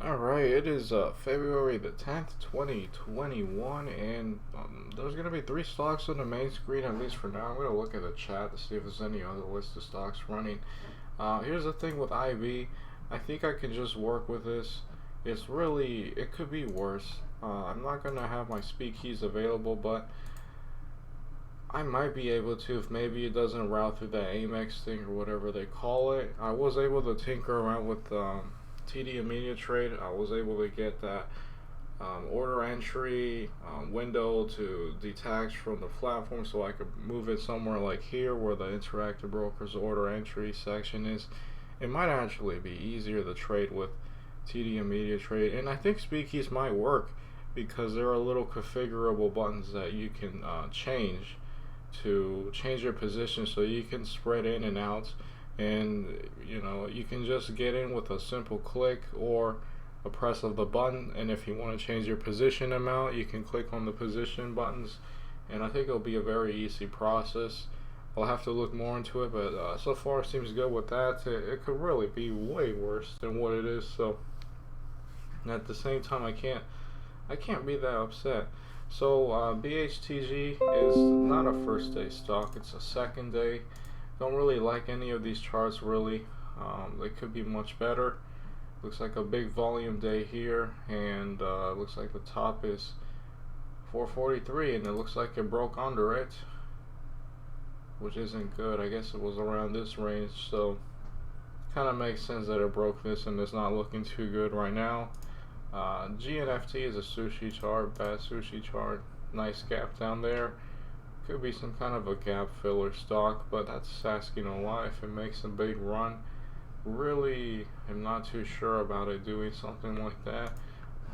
Alright, it is February the 10th, 2021, and there's going to be three stocks on the main screen, at least for now. I'm going to look at the chat to see if there's any other list of stocks running. Here's the thing with IV. I think I can just work with this. It could be worse. I'm not going to have my speed keys available, but I might be able to if maybe it doesn't route through that Amex thing or whatever they call it. I was able to tinker around with TD immediate trade. I was able to get that order entry window to detach from the platform so I could move it somewhere like here where the interactive brokers order entry section is. It might actually be easier to trade with TD immediate trade, and I think speed keys might work because there are little configurable buttons that you can change to change your position so you can spread in and out, and you can just get in with a simple click or a press of the button. And if you want to change your position amount, you can click on the position buttons, and I think it'll be a very easy process. I'll have to look more into it, but so far it seems good with that. It could really be way worse than what it is, so at the same time I can't be that upset. So BHTG is not a first day stock, it's a second day. Don't really like any of these charts really. They could be much better. Looks like a big volume day here, and looks like the top is 443, and it looks like it broke under it, which isn't good. I guess it was around this range, so kind of makes sense that it broke this and it's not looking too good right now. GNFT is a sushi chart, bad sushi chart. Nice gap down there. Could be some kind of a gap filler stock, but that's asking a lot if it makes a big run. Really am not too sure about it doing something like that.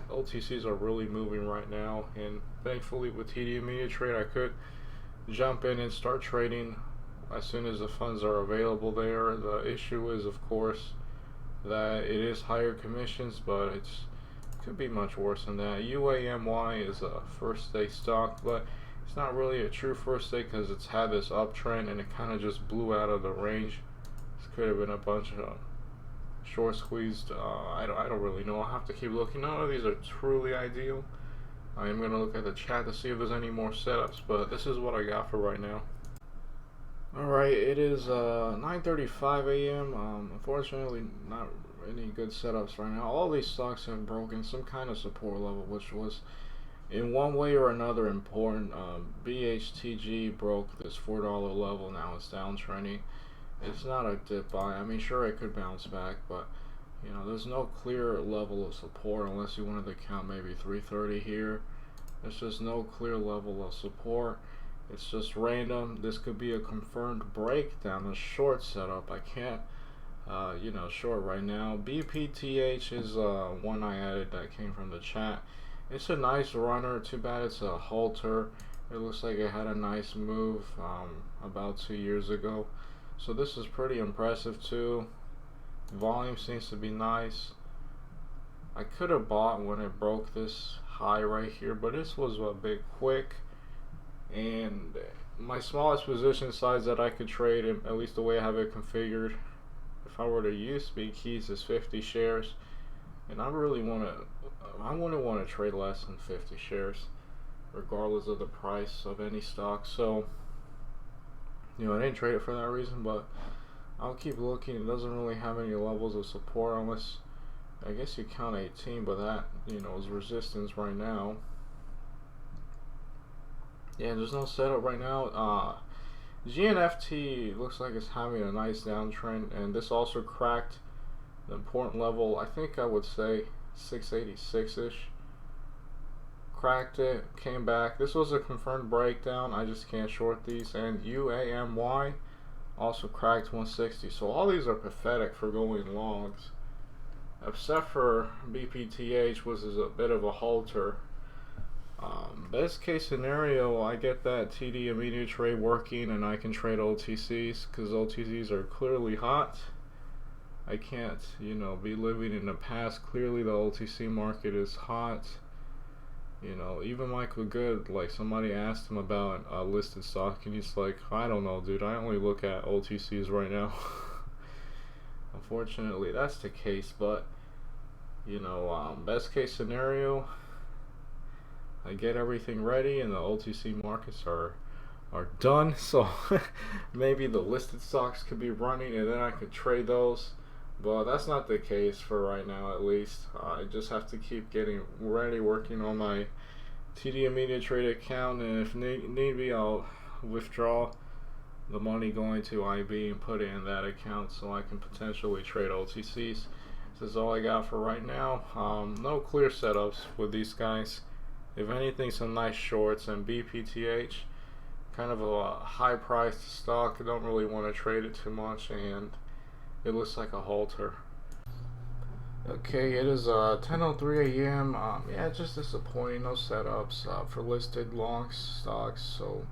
OTCs are really moving right now, and thankfully with TD immediate trade I could jump in and start trading as soon as the funds are available there. The issue is, of course, that it is higher commissions, but it could be much worse than that. UAMY is a first day stock, but it's not really a true first day because it's had this uptrend and it kind of just blew out of the range. This could have been a bunch of short squeezed. I don't really know. I'll have to keep looking. None of these are truly ideal. I am going to look at the chat to see if there's any more setups, but this is what I got for right now. Alright, it is 9:35 a.m. Unfortunately, not any good setups right now. All these stocks have broken some kind of support level, which was in one way or another important. BHTG broke this $4 level. Now it's downtrending. It's not a dip buy. I mean, sure, it could bounce back, but there's no clear level of support unless you wanted to count maybe 330 here. There's just no clear level of support. It's just random. This could be a confirmed breakdown, a short setup. I can't short right now. BPTH is one I added that came from the chat. It's a nice runner. Too bad it's a halter. It looks like it had a nice move about 2 years ago. So this is pretty impressive too. Volume seems to be nice. I could have bought when it broke this high right here, but this was a bit quick. And my smallest position size that I could trade, at least the way I have it configured, if I were to use speed keys, is 50 shares, and I wouldn't want to trade less than 50 shares regardless of the price of any stock. So I didn't trade it for that reason, but I'll keep looking. It doesn't really have any levels of support unless, I guess you count 18, but that is resistance right now. Yeah, there's no setup right now. GNFT looks like it's having a nice downtrend, and this also cracked the important level. I think I would say 686-ish. Cracked it, came back. This was a confirmed breakdown. I just can't short these. And UAMY also cracked 160. So all these are pathetic for going longs, except for BPTH, which is a bit of a halter. Best case scenario, I get that TD immediate trade working and I can trade OTCs because OTCs are clearly hot. I can't, be living in the past. Clearly the OTC market is hot. Even Michael Good, like somebody asked him about a listed stock and he's like, I don't know, dude, I only look at OTCs right now. Unfortunately, that's the case, but best case scenario, I get everything ready and the OTC markets are done. So maybe the listed stocks could be running and then I could trade those. But that's not the case for right now, at least. I just have to keep getting ready, working on my TD immediate trade account, and if need be, I'll withdraw the money going to IB and put it in that account so I can potentially trade OTCs. This is all I got for right now. No clear setups with these guys. If anything, some nice shorts, and BPTH, kind of a high priced stock. I don't really want to trade it too much, and it looks like a halter. Okay, it is 10:03 a.m. Yeah, just disappointing. No setups for listed long stocks. So,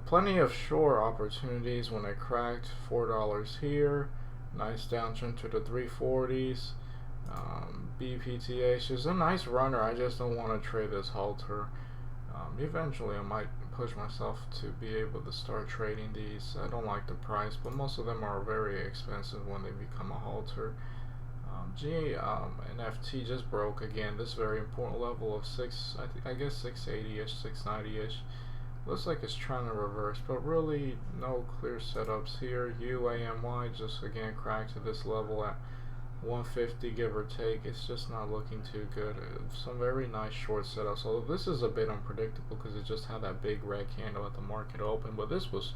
plenty of short opportunities when I cracked $4 here. Nice downtrend to the 340s. BPTH is a nice runner. I just don't want to trade this halter. Eventually, I might push myself to be able to start trading these. I don't like the price, but most of them are very expensive when they become a halter. NFT just broke again. This very important level of I guess 680-ish, 690-ish. Looks like it's trying to reverse, but really no clear setups here. UAMY just again cracked to this level at 150, give or take. It's just not looking too good. Some very nice short setups. So this is a bit unpredictable because it just had that big red candle at the market open, but this was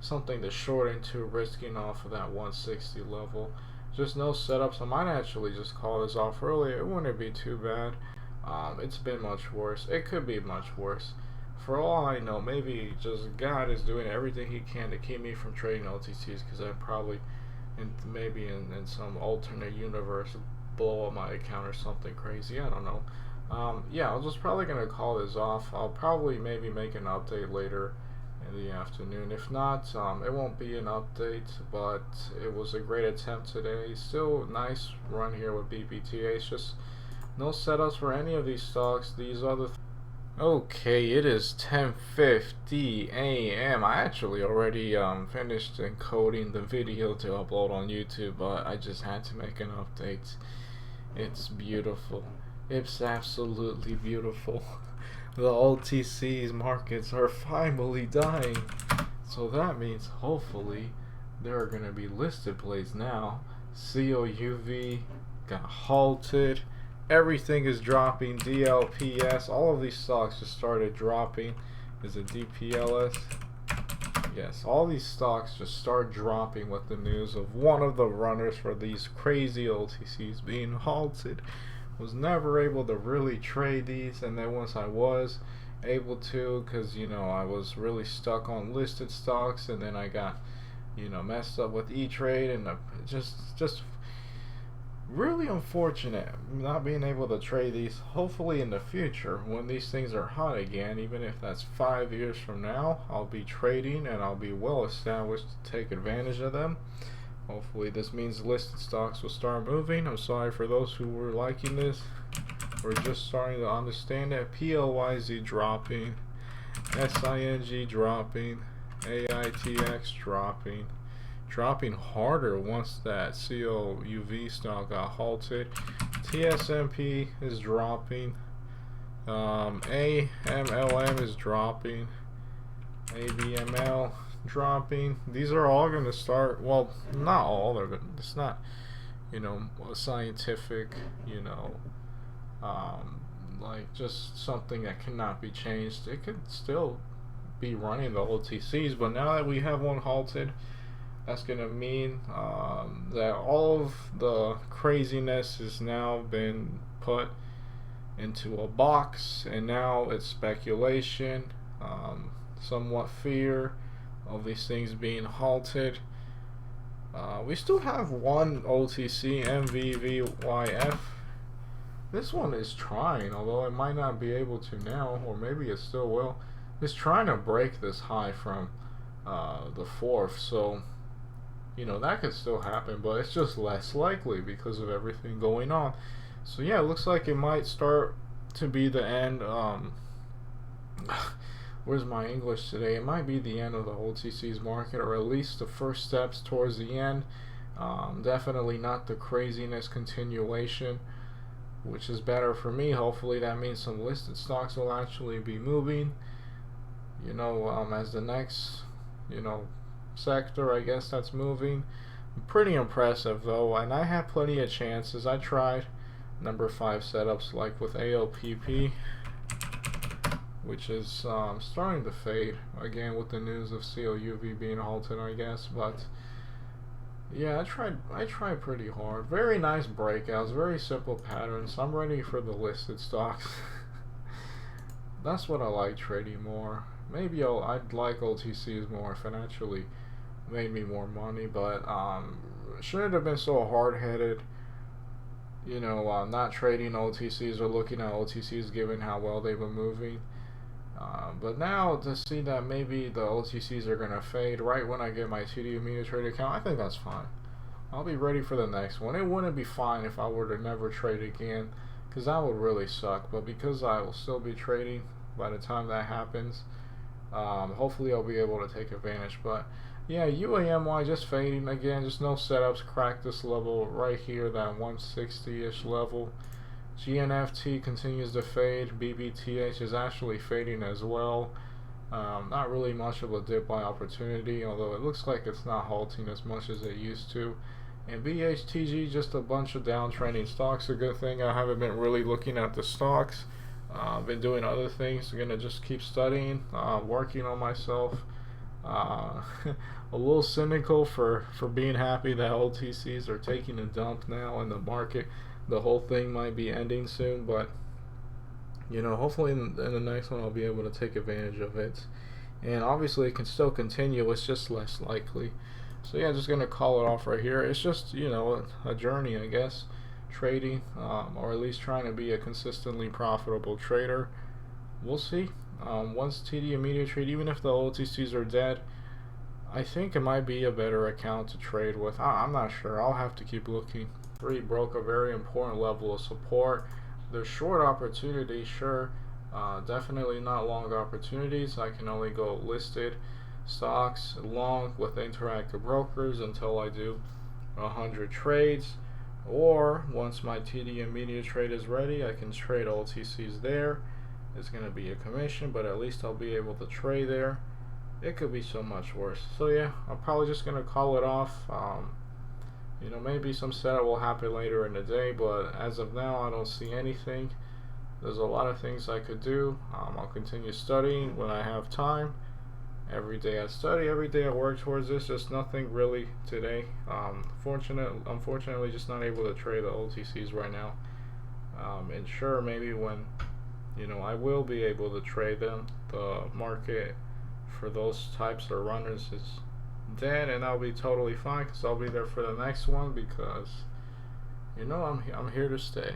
something to short into, risking off of that 160 level. Just no setups. I might actually just call this off early. It wouldn't be too bad. It's been much worse. It could be much worse. For all I know, maybe just God is doing everything He can to keep me from trading OTCs, because I probably, maybe in some alternate universe, blow up my account or something crazy. I don't know. Yeah, I was just probably gonna call this off. I'll probably maybe make an update later in the afternoon. If not, it won't be an update, but it was a great attempt today. Still nice run here with BPTH. Just no setups for any of these stocks. These other okay, it is 10:50 a.m. I actually already finished encoding the video to upload on YouTube, but I just had to make an update. It's beautiful. It's absolutely beautiful. The OTC's markets are finally dying. So that means hopefully there are going to be listed plays now. COUV got halted. Everything is dropping. DLPS, all of these stocks just started dropping. Is it DPLS? Yes, all these stocks just start dropping with the news of one of the runners for these crazy OTCs being halted. Was never able to really trade these, and then once I was able to, because I was really stuck on listed stocks, and then I got messed up with E-Trade, and just really unfortunate not being able to trade these. Hopefully in the future, when these things are hot again, even if that's 5 years from now, I'll be trading and I'll be well established to take advantage of them. Hopefully this means listed stocks will start moving. I'm sorry for those who were liking this. We're just starting to understand that. PLYZ dropping, SING dropping, AITX dropping harder once that COUV stock got halted. TSMP is dropping, AMLM is dropping, ABML dropping. These are all going to start, well, not all of it. It's not a scientific like just something that cannot be changed. It could still be running the OTCs, but now that we have one halted, that's going to mean that all of the craziness has now been put into a box, and now it's speculation, somewhat fear of these things being halted. We still have one OTC, MVVYF. This one is trying, although it might not be able to now, or maybe it still will. It's trying to break this high from the 4th, so that could still happen, but it's just less likely because of everything going on. So yeah, it looks like it might start to be the end. Where's my English today? It might be the end of the OTC's market, or at least the first steps towards the end. Definitely not the craziness continuation, which is better for me. Hopefully that means some listed stocks will actually be moving, as the next, sector, I guess, that's moving. Pretty impressive though, and I had plenty of chances. I tried number 5 setups like with AOPP, which is starting to fade again with the news of COUV being halted, I guess. But yeah, I tried pretty hard. Very nice breakouts, very simple patterns. I'm ready for the listed stocks. That's what I like trading more. Maybe I'd like OTCs more if it actually made me more money, but shouldn't have been so hard-headed, not trading OTCs or looking at OTCs given how well they've been moving. But now to see that maybe the OTCs are going to fade right when I get my TD Media Trade account, I think that's fine. I'll be ready for the next one. It wouldn't be fine if I were to never trade again, because that would really suck. But because I will still be trading by the time that happens, hopefully I'll be able to take advantage. But yeah, UAMY just fading again, just no setups. Cracked this level right here, that 160-ish level. GNFT continues to fade. BBTH is actually fading as well. Not really much of a dip by opportunity, although it looks like it's not halting as much as it used to. And BHTG, just a bunch of downtrending stocks. A good thing I haven't been really looking at the stocks. I've been doing other things. I'm gonna just keep studying, working on myself. A little cynical for being happy that OTCs are taking a dump now in the market. The whole thing might be ending soon, but hopefully in the next one I'll be able to take advantage of it. And obviously it can still continue, it's just less likely. So yeah, just gonna call it off right here. It's just a journey, I guess, trading, or at least trying to be a consistently profitable trader. We'll see. Once TD Media Trade, even if the OTCs are dead, I think it might be a better account to trade with. I'm not sure. I'll have to keep looking. 3 broke a very important level of support. There's short opportunities, sure. Definitely not long opportunities. I can only go listed stocks long with interactive brokers until I do 100 trades. Or once my TD and Media Trade is ready, I can trade OTCs there. It's going to be a commission, but at least I'll be able to trade there. It could be so much worse. So yeah, I'm probably just going to call it off. Maybe some setup will happen later in the day, but as of now, I don't see anything. There's a lot of things I could do. I'll continue studying when I have time. Every day I study, every day I work towards this. Just nothing really today. Unfortunately, just not able to trade the OTCs right now. And sure, maybe when I will be able to trade them, the market for those types of runners is dead, and I'll be totally fine because I'll be there for the next one because I'm here to stay.